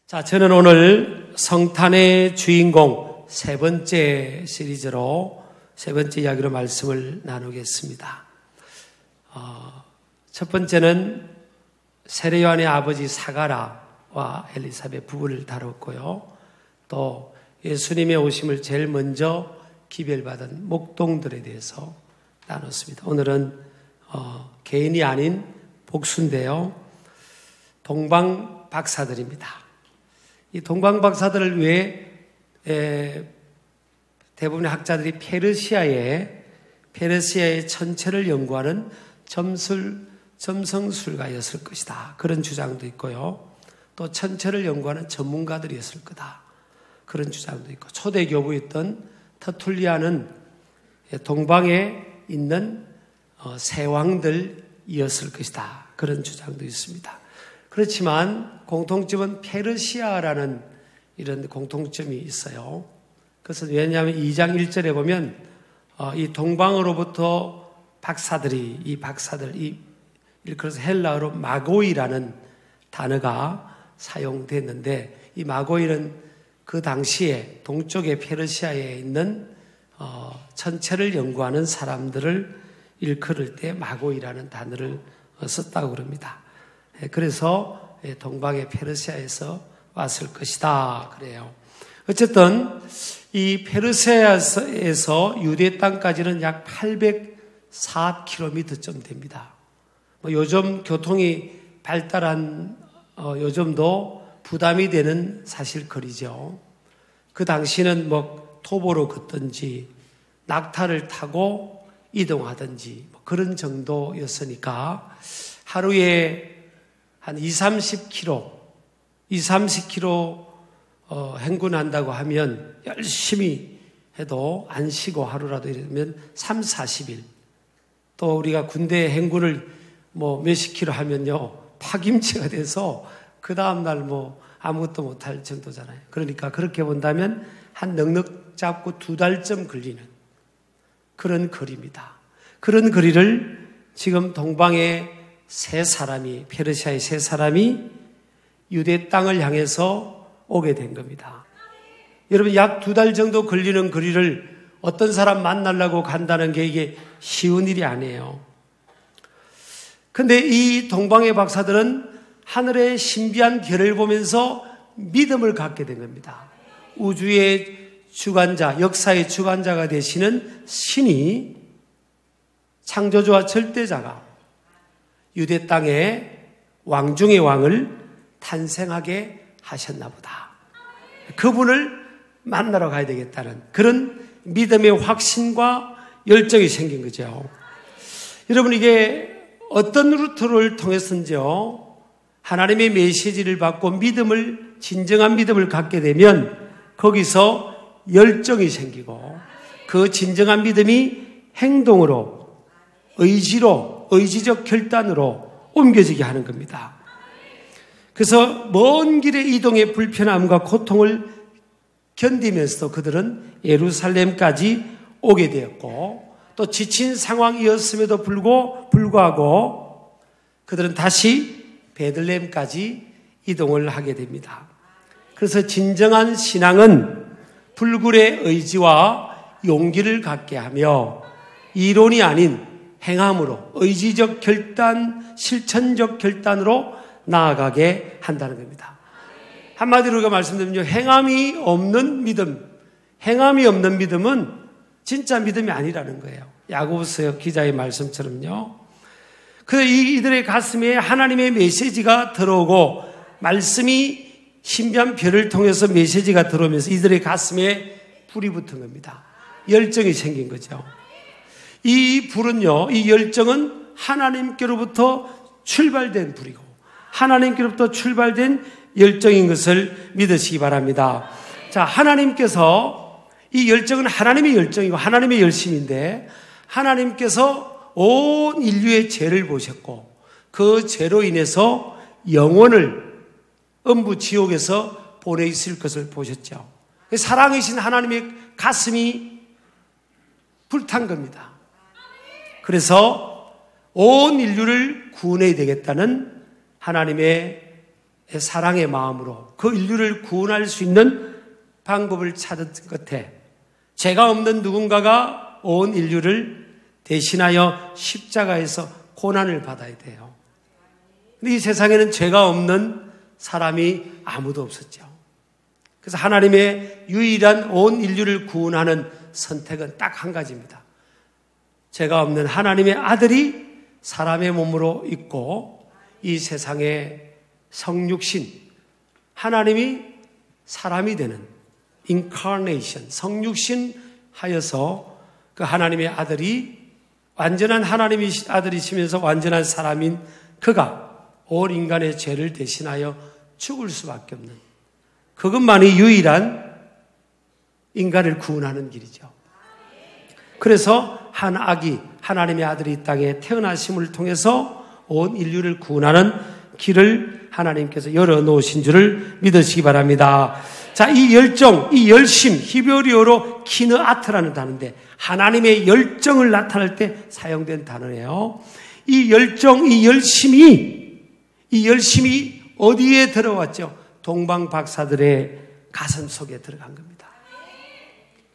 자, 저는 오늘 성탄의 주인공 세 번째 시리즈로 세 번째 이야기로 말씀을 나누겠습니다. 첫 번째는 세례 요한의 아버지 사가라와 엘리사벳 부부를 다뤘고요. 또 예수님의 오심을 제일 먼저 기별받은 목동들에 대해서 나눴습니다. 오늘은 개인이 아닌 복수인데요. 동방 박사들입니다. 이 동방 박사들을 위해 대부분의 학자들이 페르시아의 천체를 연구하는 점성술가였을 것이다. 그런 주장도 있고요. 또 천체를 연구하는 전문가들이었을 거다. 그런 주장도 있고, 초대 교부였던 터툴리아는 동방에 있는 세왕들이었을 것이다. 그런 주장도 있습니다. 그렇지만 공통점은 페르시아라는 이런 공통점이 있어요. 그것은 왜냐하면 2장 1절에 보면 이 동방으로부터 그래서 헬라어로 마고이라는 단어가 사용됐는데, 이 마고이는 그 당시에 동쪽의 페르시아에 있는 천체를 연구하는 사람들을 일컬을 때 마고이라는 단어를 썼다고 그럽니다. 그래서 동방의 페르시아에서 왔을 것이다 그래요. 어쨌든 이 페르시아에서 유대 땅까지는 약 804km쯤 됩니다. 요즘 교통이 발달한 요즘도 부담이 되는 사실 거리죠. 그 당시는 토보로 걷든지 낙타를 타고 이동하든지 그런 정도였으니까 하루에 한 30km 행군한다고 하면 열심히 해도 안 쉬고 하루라도 이러면 3, 40일. 또 우리가 군대 행군을 몇십 킬로 하면요, 파김치가 돼서 그 다음날 아무것도 못할 정도잖아요. 그러니까 그렇게 본다면 한 넉넉 잡고 2달쯤 걸리는 그런 거리입니다. 그런 거리를 지금 동방의 페르시아의 세 사람이 유대 땅을 향해서 오게 된 겁니다. 여러분, 약 2달 정도 걸리는 거리를 어떤 사람 만나려고 간다는 게 이게 쉬운 일이 아니에요. 근데 이 동방의 박사들은 하늘의 신비한 별을 보면서 믿음을 갖게 된 겁니다. 우주의 주관자, 역사의 주관자가 되시는 신이, 창조주와 절대자가 유대 땅에 왕 중의 왕을 탄생하게 하셨나 보다. 그분을 만나러 가야 되겠다는 그런 믿음의 확신과 열정이 생긴 거죠. 여러분, 이게 어떤 루트를 통해서인지요, 하나님의 메시지를 받고 진정한 믿음을 갖게 되면 거기서 열정이 생기고, 그 진정한 믿음이 행동으로, 의지적 결단으로 옮겨지게 하는 겁니다. 그래서 먼 길의 이동의 불편함과 고통을 견디면서도 그들은 예루살렘까지 오게 되었고, 또 지친 상황이었음에도 불구하고 그들은 다시 베들레헴까지 이동을 하게 됩니다. 그래서 진정한 신앙은 불굴의 의지와 용기를 갖게 하며 이론이 아닌 행함으로, 의지적 결단, 실천적 결단으로 나아가게 한다는 겁니다. 한마디로 우리가 말씀드리면 행함이 없는 믿음은 진짜 믿음이 아니라는 거예요. 야고보서 기자의 말씀처럼요. 그래서 이들의 가슴에 하나님의 메시지가 들어오고, 말씀이 신비한 별을 통해서 메시지가 들어오면서 이들의 가슴에 불이 붙은 겁니다. 열정이 생긴 거죠. 이 불은요, 이 열정은 하나님께로부터 출발된 불이고 하나님께로부터 출발된 열정인 것을 믿으시기 바랍니다. 자, 하나님께서, 이 열정은 하나님의 열정이고 하나님의 열심인데, 하나님께서 온 인류의 죄를 보셨고 그 죄로 인해서 영혼을 음부 지옥에서 보내 있을 것을 보셨죠. 사랑이신 하나님의 가슴이 불탄 겁니다. 그래서 온 인류를 구원해야 되겠다는 하나님의 사랑의 마음으로 그 인류를 구원할 수 있는 방법을 찾은 끝에 죄가 없는 누군가가 온 인류를 대신하여 십자가에서 고난을 받아야 돼요. 근데 이 세상에는 죄가 없는 사람이 아무도 없었죠. 그래서 하나님의 유일한 온 인류를 구원하는 선택은 딱 한 가지입니다. 죄가 없는 하나님의 아들이 사람의 몸으로 있고 이 세상에 성육신, 하나님이 사람이 되는 incarnation, 성육신 하여서 그 하나님의 아들이 완전한 하나님의 아들이시면서 완전한 사람인 그가 온 인간의 죄를 대신하여 죽을 수밖에 없는 그것만이 유일한 인간을 구원하는 길이죠. 그래서 한 아기, 하나님의 아들이 이 땅에 태어나심을 통해서 온 인류를 구원하는 길을 하나님께서 열어놓으신 줄을 믿으시기 바랍니다. 자, 이 열정, 이 열심, 히브리어로 키느아트라는 단어인데 하나님의 열정을 나타낼 때 사용된 단어예요. 이 열정, 이 열심이 어디에 들어왔죠? 동방 박사들의 가슴 속에 들어간 겁니다.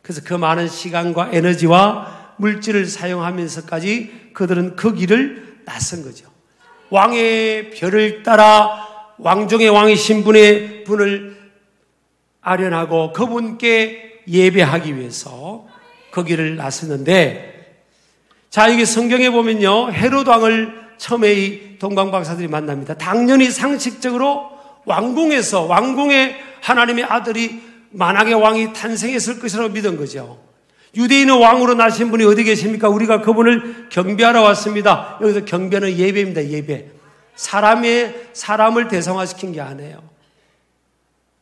그래서 그 많은 시간과 에너지와 물질을 사용하면서까지 그들은 그 길을 나선 거죠. 왕의 별을 따라 왕중의 왕이신 분을 아련하고 그분께 예배하기 위해서 그 길을 나섰는데, 자, 여기 성경에 보면요, 헤롯 왕을 처음에 이 동방박사들이 만납니다. 당연히 상식적으로 왕궁에 하나님의 아들이 만왕의 왕이 탄생했을 것이라고 믿은 거죠. 유대인의 왕으로 나신 분이 어디 계십니까? 우리가 그분을 경배하러 왔습니다. 여기서 경배는 예배입니다. 예배. 사람을 대상화시킨 게 아니에요.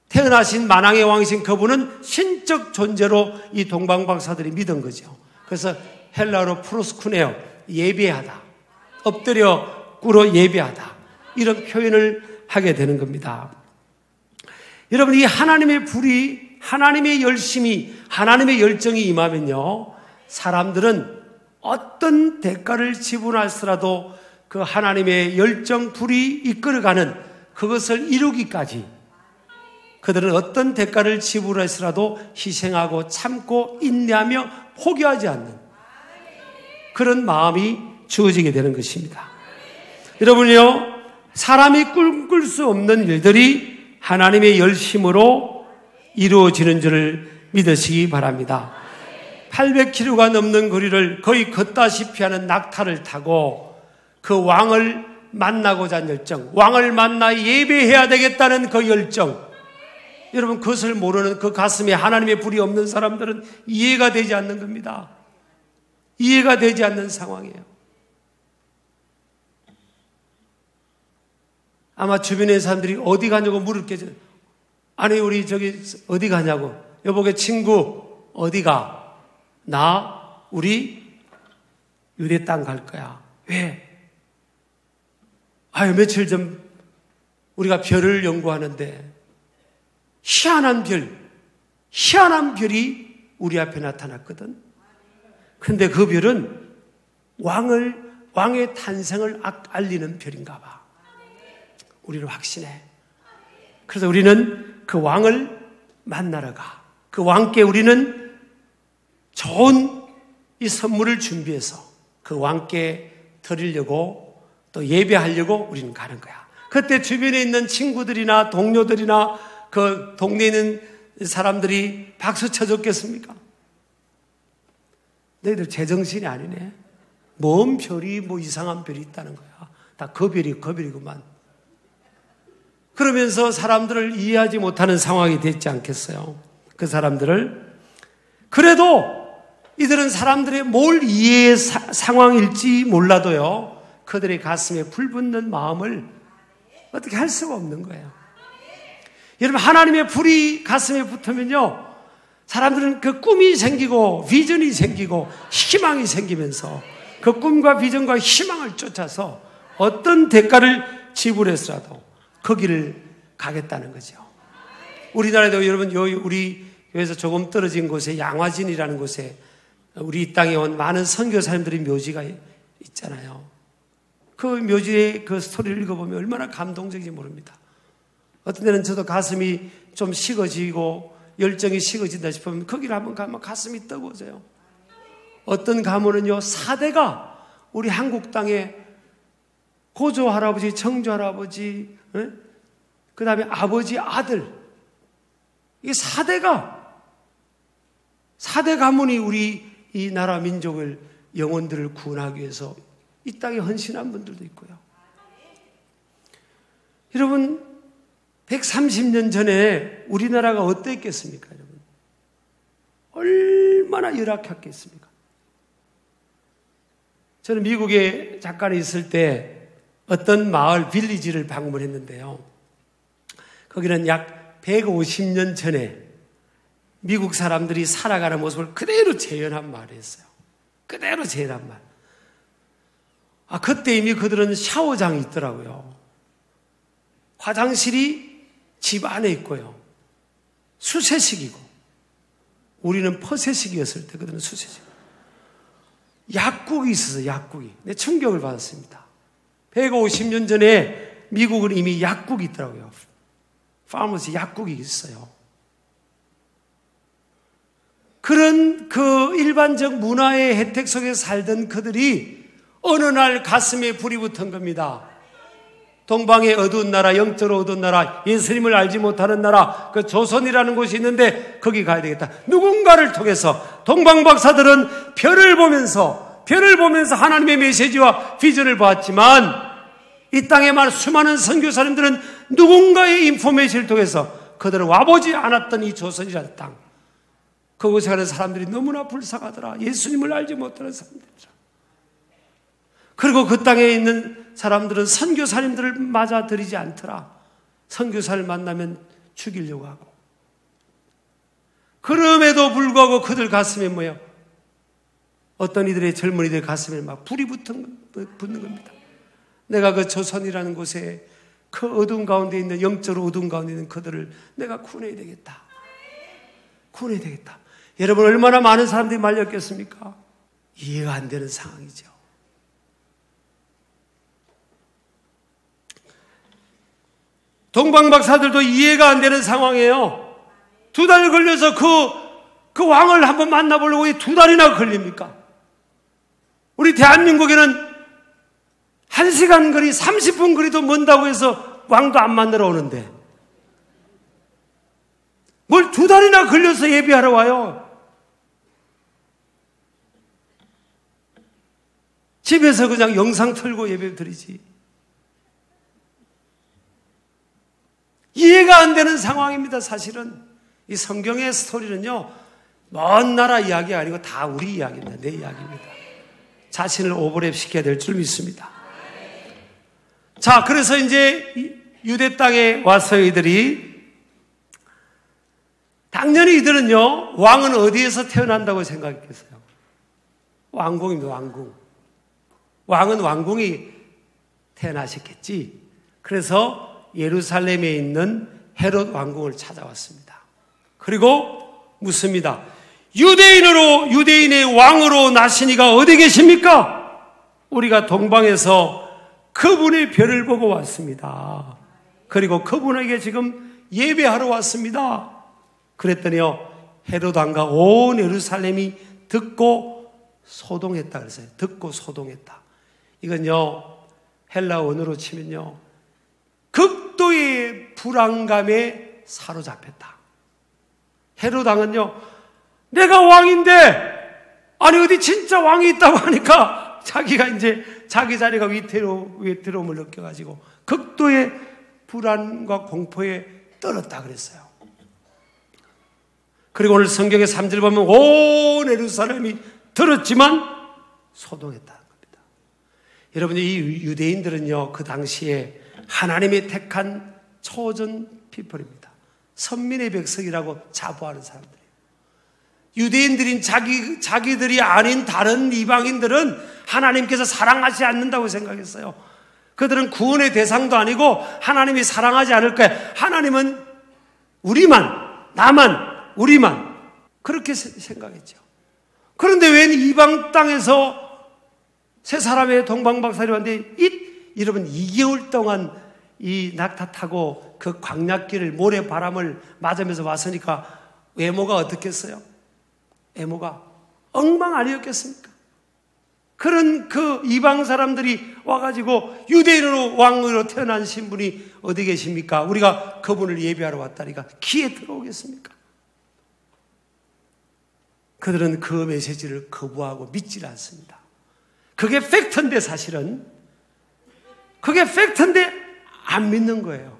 태어나신 만왕의 왕이신 그분은 신적 존재로 이 동방박사들이 믿은 거죠. 그래서 헬라어로 프로스쿠네오, 예배하다, 엎드려 꿇어 예배하다, 이런 표현을 하게 되는 겁니다. 여러분, 이 하나님의 불이, 하나님의 열심이, 하나님의 열정이 임하면요, 사람들은 어떤 대가를 지불할지라도 그 하나님의 열정, 불이 이끌어가는 그것을 이루기까지 그들은 어떤 대가를 지불할지라도 희생하고 참고 인내하며 포기하지 않는 그런 마음이 주어지게 되는 것입니다. 여러분요, 사람이 꿈꿀 수 없는 일들이 하나님의 열심으로 이루어지는 줄을 믿으시기 바랍니다. 800km가 넘는 거리를 거의 걷다시피 하는 낙타를 타고 그 왕을 만나고자 하는 열정, 왕을 만나 예배해야 되겠다는 그 열정, 여러분, 그것을 모르는 그 가슴에 하나님의 불이 없는 사람들은 이해가 되지 않는 겁니다. 이해가 되지 않는 상황이에요. 아마 주변의 사람들이 어디 가냐고 물을게죠. 아니, 우리 저기 어디 가냐고. 여보게 친구 어디가? 우리 유대 땅 갈 거야. 왜? 아유, 며칠 전 우리가 별을 연구하는데 희한한 별이 우리 앞에 나타났거든. 근데 그 별은 왕의 탄생을 알리는 별인가 봐. 우리는 확신해. 그래서 우리는 그 왕을 만나러 가. 그 왕께 우리는 좋은 이 선물을 준비해서 그 왕께 드리려고 또 예배하려고 우리는 가는 거야. 그때 주변에 있는 친구들이나 동료들이나 그 동네에 있는 사람들이 박수 쳐줬겠습니까? 너희들 제정신이 아니네. 뭔 별이 이상한 별이 있다는 거야. 다 그 별이구만. 그러면서 사람들을 이해하지 못하는 상황이 됐지 않겠어요? 그 사람들을. 그래도 이들은 사람들의 뭘 이해의 상황일지 몰라도요, 그들의 가슴에 불붙는 마음을 어떻게 할 수가 없는 거예요. 여러분, 하나님의 불이 가슴에 붙으면요, 사람들은 그 꿈이 생기고 비전이 생기고 희망이 생기면서 그 꿈과 비전과 희망을 쫓아서 어떤 대가를 지불해서라도 그 길을 가겠다는 거죠. 우리나라에도 여러분, 우리 교회에서 조금 떨어진 곳에 양화진이라는 곳에 우리 이 땅에 온 많은 선교사님들의 묘지가 있잖아요. 그 묘지의 그 스토리를 읽어보면 얼마나 감동적인지 모릅니다. 어떤 때는 저도 가슴이 좀 식어지고 열정이 식어진다 싶으면 거기를 한번 가면 가슴이 뜨거워져요. 어떤 가문은요, 4대가 우리 한국 땅에 고조 할아버지, 청조 할아버지, 그 다음에 아버지, 아들, 이 4대 가문이 우리 이 나라 민족을, 영혼들을 구원하기 위해서 이 땅에 헌신한 분들도 있고요. 여러분, 130년 전에 우리나라가 어땠겠습니까, 여러분? 얼마나 열악했겠습니까? 저는 미국에 잠깐 있을 때 어떤 마을 빌리지를 방문했는데요. 거기는 약 150년 전에 미국 사람들이 살아가는 모습을 그대로 재현한 마을이었어요. 그대로 재현한 마을. 그때 이미 그들은 샤워장이 있더라고요. 화장실이 집 안에 있고요. 수세식이고, 우리는 퍼세식이었을 때 그들은 수세식. 약국이 있어서 약국이. 내 충격을 받았습니다. 150년 전에 미국은 이미 약국이 있더라고요. 파머시 약국이 있어요. 그런 그 일반적 문화의 혜택 속에 살던 그들이 어느 날 가슴에 불이 붙은 겁니다. 동방의 어두운 나라, 영적으로 어두운 나라, 예수님을 알지 못하는 나라, 그 조선이라는 곳이 있는데 거기 가야 되겠다. 누군가를 통해서 동방 박사들은 별을 보면서 하나님의 메시지와 비전을 보았지만 이 땅에 많은 수많은 선교사님들은 누군가의 인포메이션을 통해서 그들은 와보지 않았던 이 조선이라는 땅, 그곳에 가는 사람들이 너무나 불쌍하더라. 예수님을 알지 못하는 사람들이라. 그리고 그 땅에 있는 사람들은 선교사님들을 맞아들이지 않더라. 선교사를 만나면 죽이려고 하고. 그럼에도 불구하고 그들 가슴에 뭐예요? 어떤 이들의 젊은이들 가슴에 막 불이 붙는 겁니다. 내가 그 조선이라는 곳에 그 어두운 가운데 있는, 영적으로 어두운 가운데 있는 그들을 내가 구원해야 되겠다. 구원해야 되겠다. 여러분, 얼마나 많은 사람들이 말렸겠습니까? 이해가 안 되는 상황이죠. 동방박사들도 이해가 안 되는 상황이에요. 2달 걸려서 그 왕을 한번 만나보려고 2달이나 걸립니까? 우리 대한민국에는 1시간 거리, 30분 거리도 먼다고 해서 왕도 안 만나러 오는데 뭘 2달이나 걸려서 예배하러 와요? 집에서 그냥 영상 틀고 예배 드리지. 이해가 안 되는 상황입니다. 사실은 이 성경의 스토리는요, 먼 나라 이야기가 아니고 다 우리 이야기입니다. 내 이야기입니다. 자신을 오버랩 시켜야 될 줄 믿습니다. 자, 그래서 이제 유대 땅에 와서 이들이, 당연히 이들은요, 왕은 어디에서 태어난다고 생각했겠어요? 왕궁입니다. 왕궁. 왕은 왕궁이 태어나셨겠지. 그래서 예루살렘에 있는 헤롯 왕궁을 찾아왔습니다. 그리고 묻습니다. 유대인의 왕으로 나시니가 어디 계십니까? 우리가 동방에서 그분의 별을 보고 왔습니다. 그리고 그분에게 지금 예배하러 왔습니다. 그랬더니요, 헤롯 왕과 온 예루살렘이 듣고 소동했다 그랬어요. 듣고 소동했다. 이건요, 헬라 원어로 치면요, 극도의 불안감에 사로잡혔다. 헤롯 왕은요, 내가 왕인데, 아니 어디 진짜 왕이 있다고 하니까 자기가 이제 자기 자리가 위태로움을 느껴가지고 극도의 불안과 공포에 떨었다 그랬어요. 그리고 오늘 성경의 3절 보면 온 예루살렘이 들었지만 소동했다는 겁니다. 여러분, 이 유대인들은요, 그 당시에 하나님이 택한 초전 피플입니다. 선민의 백성이라고 자부하는 사람들이에요. 유대인들인 자기들이 아닌 다른 이방인들은 하나님께서 사랑하지 않는다고 생각했어요. 그들은 구원의 대상도 아니고 하나님이 사랑하지 않을 거야. 하나님은 우리만, 나만, 우리만 그렇게 생각했죠. 그런데 왜 이방 땅에서 세 사람의 동방박사들이 왔는데 여러분 2개월 동안 이 낙타 타고 그 광야길을 모래바람을 맞으면서 왔으니까 외모가 어떻겠어요? 외모가 엉망 아니었겠습니까? 그런 그 이방 사람들이 와가지고 유대인으로 왕으로 태어난 신분이 어디 계십니까? 우리가 그분을 예배하러 왔다니까 귀에 들어오겠습니까? 그들은 그 메시지를 거부하고 믿질 않습니다. 그게 팩트인데 사실은 그게 팩트인데 안 믿는 거예요.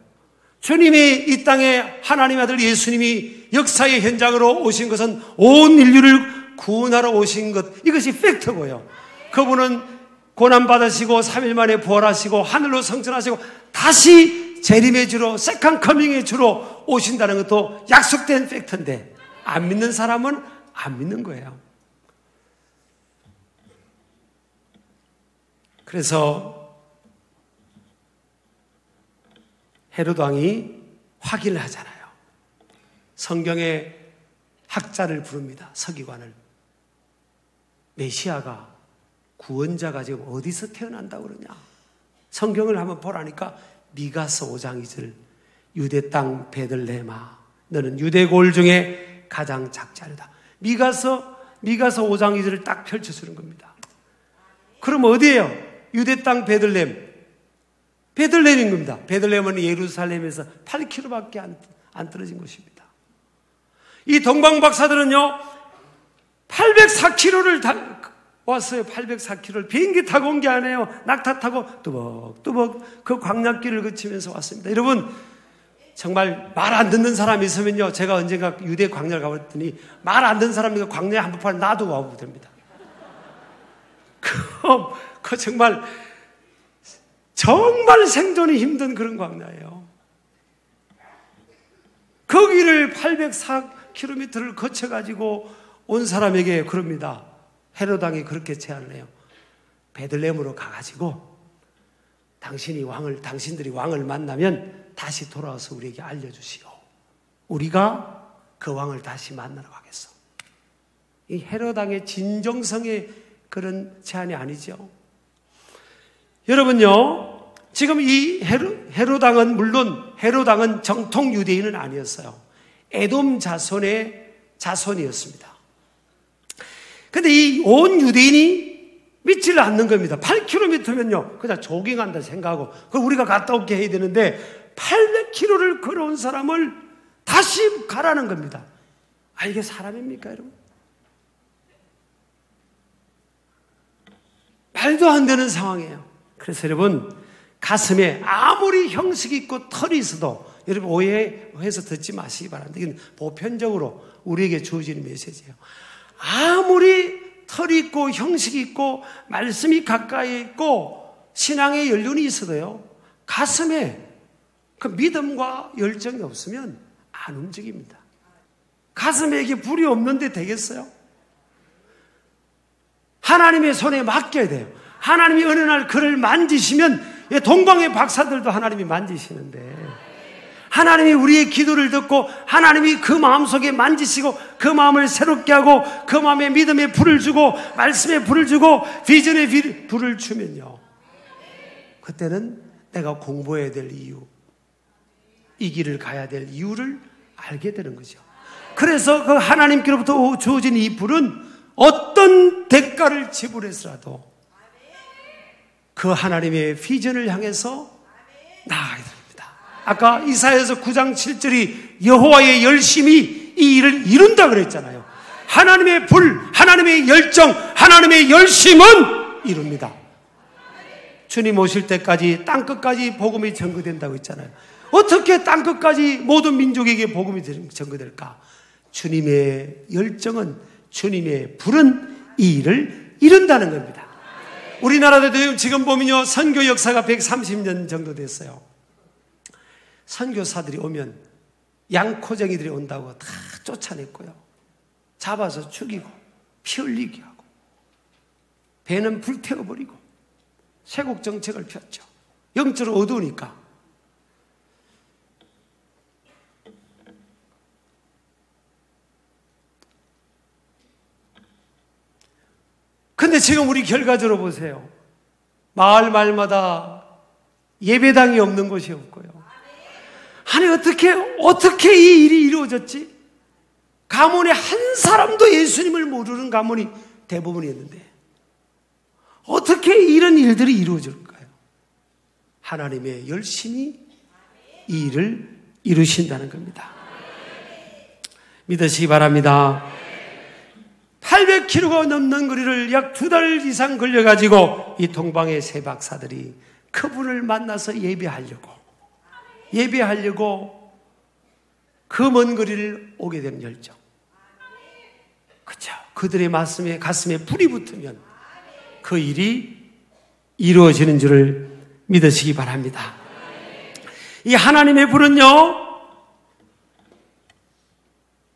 주님이 이 땅에 하나님의 아들 예수님이 역사의 현장으로 오신 것은 온 인류를 구원하러 오신 것, 이것이 팩트고요. 그분은 고난받으시고 3일 만에 부활하시고 하늘로 승천하시고 다시 재림의 주로 세컨 커밍의 주로 오신다는 것도 약속된 팩트인데 안 믿는 사람은 안 믿는 거예요. 그래서 헤롯 왕이 확인을 하잖아요. 성경에 학자를 부릅니다. 서기관을. 메시아가 구원자가 지금 어디서 태어난다고 그러냐? 성경을 한번 보라니까 미가서 5장 2절 유대 땅 베들레헴아 너는 유대 골 중에 가장 작자르다. 미가서 5장 2절을 딱 펼쳐주는 겁니다. 그럼 어디예요? 유대 땅 베들레헴. 베들레헴인 겁니다. 베들레헴은 예루살렘에서 8km밖에 안 떨어진 곳입니다. 이 동방박사들은요 804km를 왔어요. 804km를 비행기 타고 온 게 아니에요. 낙타 타고 뚜벅뚜벅 그 광야길을 거치면서 왔습니다. 여러분 정말 말 안 듣는 사람이 있으면요 제가 언젠가 유대 광야를 가봤더니 말 안 듣는 사람이 광야에 한복판에 놔두고 와보면 됩니다. 그 정말 생존이 힘든 그런 광야예요. 거기를 804km를 거쳐가지고 온 사람에게 그럽니다. 헤롯 왕이 그렇게 제안을 해요. 베들레헴으로 가가지고 당신들이 왕을 만나면 다시 돌아와서 우리에게 알려주시오. 우리가 그 왕을 다시 만나러 가겠어. 이 헤롯 왕의 진정성의 그런 제안이 아니죠. 여러분요, 지금 이 헤롯 왕은 물론 헤롯 왕은 정통 유대인은 아니었어요. 에돔 자손의 자손이었습니다. 근데 이 온 유대인이 믿지를 않는 겁니다. 8km면요, 그냥 조깅한다 생각하고, 그럼 우리가 갔다 오게 해야 되는데, 800km를 걸어온 사람을 다시 가라는 겁니다. 아, 이게 사람입니까, 여러분? 말도 안 되는 상황이에요. 그래서 여러분, 가슴에 아무리 형식 있고 털이 있어도, 여러분 오해해서 듣지 마시기 바랍니다. 이건 보편적으로 우리에게 주어지는 메시지예요. 아무리 털이 있고 형식이 있고 말씀이 가까이 있고 신앙의 연륜이 있어도요, 가슴에 그 믿음과 열정이 없으면 안 움직입니다. 가슴에 이게 불이 없는데 되겠어요? 하나님의 손에 맡겨야 돼요. 하나님이 어느 날 그를 만지시면, 동방의 박사들도 하나님이 만지시는데, 하나님이 우리의 기도를 듣고 하나님이 그 마음속에 만지시고 그 마음을 새롭게 하고 그 마음에 믿음의 불을 주고 말씀의 불을 주고 비전의 불을 주면요, 그때는 내가 공부해야 될 이유, 이 길을 가야 될 이유를 알게 되는 거죠. 그래서 그 하나님께로부터 주어진 이 불은 어떤 대가를 지불해서라도 그 하나님의 비전을 향해서 나아가야 됩니다. 아까 이사야서 9장 7절이 여호와의 열심이 이 일을 이룬다 그랬잖아요. 하나님의 불, 하나님의 열정, 하나님의 열심은 이룹니다. 주님 오실 때까지 땅끝까지 복음이 전거된다고 했잖아요. 어떻게 땅끝까지 모든 민족에게 복음이 전거될까? 주님의 열정은, 주님의 불은 이 일을 이룬다는 겁니다. 우리나라도 지금 보면요, 선교 역사가 130년 정도 됐어요. 선교사들이 오면 양코쟁이들이 온다고 다 쫓아냈고요, 잡아서 죽이고 피 흘리게 하고 배는 불태워버리고 쇄국 정책을 폈죠. 영적으로 어두우니까. 근데 지금 우리 결과적으로 보세요. 마을마다 예배당이 없는 곳이 없고요. 아니 어떻게 이 일이 이루어졌지? 가문에 한 사람도 예수님을 모르는 가문이 대부분이었는데 어떻게 이런 일들이 이루어질까요? 하나님의 열심히 이 일을 이루신다는 겁니다. 믿으시기 바랍니다. 800km가 넘는 거리를 약 2달 이상 걸려가지고 이 동방의 세 박사들이 그분을 만나서 예배하려고 그 먼 거리를 오게 된 열정. 그렇죠. 그들의 가슴에 불이 붙으면 그 일이 이루어지는 줄을 믿으시기 바랍니다. 이 하나님의 불은요,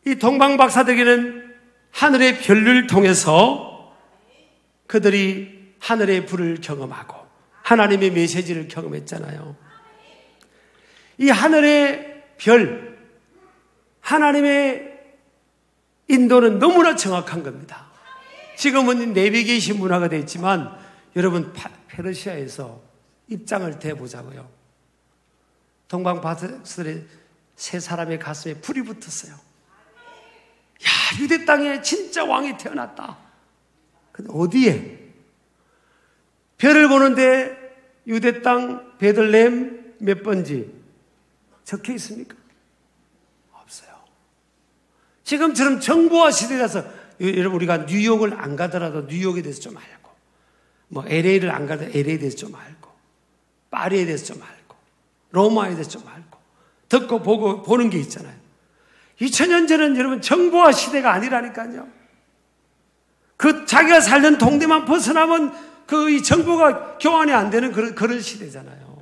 이 동방 박사들에게는 하늘의 별을 통해서 그들이 하늘의 불을 경험하고 하나님의 메시지를 경험했잖아요. 이 하늘의 별, 하나님의 인도는 너무나 정확한 겁니다. 지금은 내비게이션 문화가 되어 있지만 여러분 페르시아에서 입장을 대보자고요. 동방 박사들의 세 사람의 가슴에 불이 붙었어요. 야, 유대 땅에 진짜 왕이 태어났다. 근데 어디에? 별을 보는데 유대 땅 베들레헴 몇 번지 적혀 있습니까? 없어요. 지금처럼 정보화 시대라서 여러분 우리가 뉴욕을 안 가더라도 뉴욕에 대해서 좀 알고, 뭐 LA를 안 가더라도 LA에 대해서 좀 알고, 파리에 대해서 좀 알고, 로마에 대해서 좀 알고, 듣고 보고 보는 게 있잖아요. 2000년 전은 여러분 정보화 시대가 아니라니까요. 그 자기가 살던 동네만 벗어나면 그 이 정보가 교환이 안 되는 그런 시대잖아요.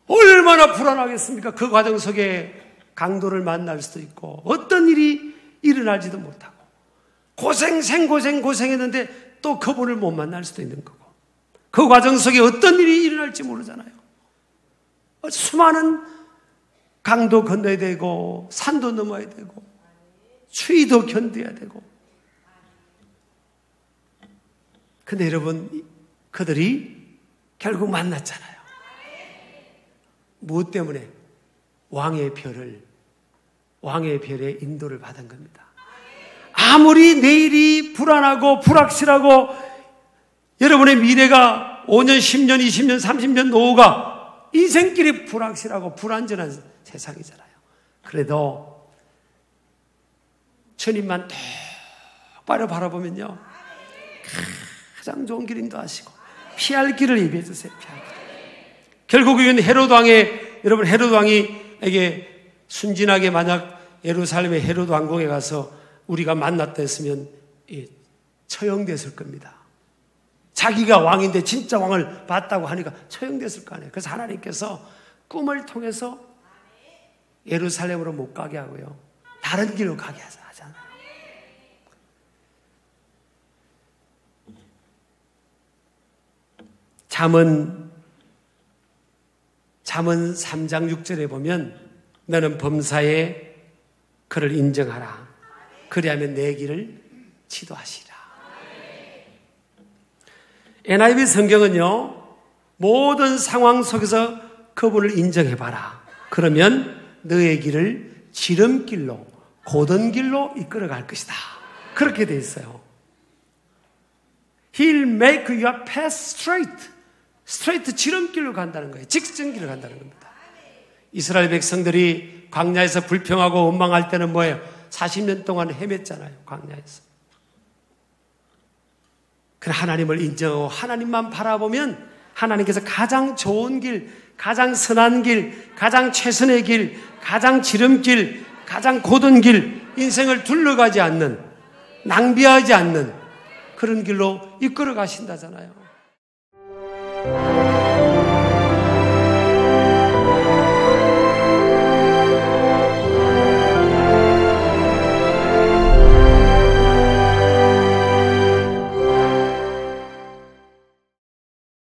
얼마나 불안하겠습니까? 그 과정 속에 강도를 만날 수도 있고 어떤 일이 일어날지도 못하고 고생했는데 또 그분을 못 만날 수도 있는 거고 그 과정 속에 어떤 일이 일어날지 모르잖아요. 수많은 강도 건너야 되고 산도 넘어야 되고 추위도 견뎌야 되고. 근데 여러분 그들이 결국 만났잖아요. 무엇 때문에? 왕의 별의 인도를 받은 겁니다. 아무리 내일이 불안하고 불확실하고 여러분의 미래가 5년, 10년, 20년, 30년 노후가 인생길이 불확실하고 불안전한 세상이잖아요. 그래도 주님만 똑바로 바라보면요 가장 좋은 길 인도하시고 피할 길을 예비해 주세요. 결국은 헤롯 왕이에게 순진하게 만약 예루살렘의 헤롯 왕궁에 가서 우리가 만났다 했으면 처형됐을 겁니다. 자기가 왕인데 진짜 왕을 봤다고 하니까 처형됐을 거 아니에요. 그래서 하나님께서 꿈을 통해서 예루살렘으로 못 가게 하고요. 다른 길로 가게 하잖아요. 잠언 3장 6절에 보면 너는 범사에 그를 인정하라. 그리하면 내 길을 지도하시라. NIV 성경은요, 모든 상황 속에서 그분을 인정해봐라. 그러면 너의 길을 지름길로, 고든 길로 이끌어갈 것이다. 그렇게 돼 있어요. He'll make your path straight. 스트레이트 지름길로 간다는 거예요. 직선길로 간다는 겁니다. 이스라엘 백성들이 광야에서 불평하고 원망할 때는 뭐예요? 40년 동안 헤맸잖아요. 광야에서. 그래 하나님을 인정하고 하나님만 바라보면 하나님께서 가장 좋은 길, 가장 선한 길, 가장 최선의 길, 가장 지름길, 가장 고든 길, 인생을 둘러가지 않는, 낭비하지 않는 그런 길로 이끌어 가신다잖아요.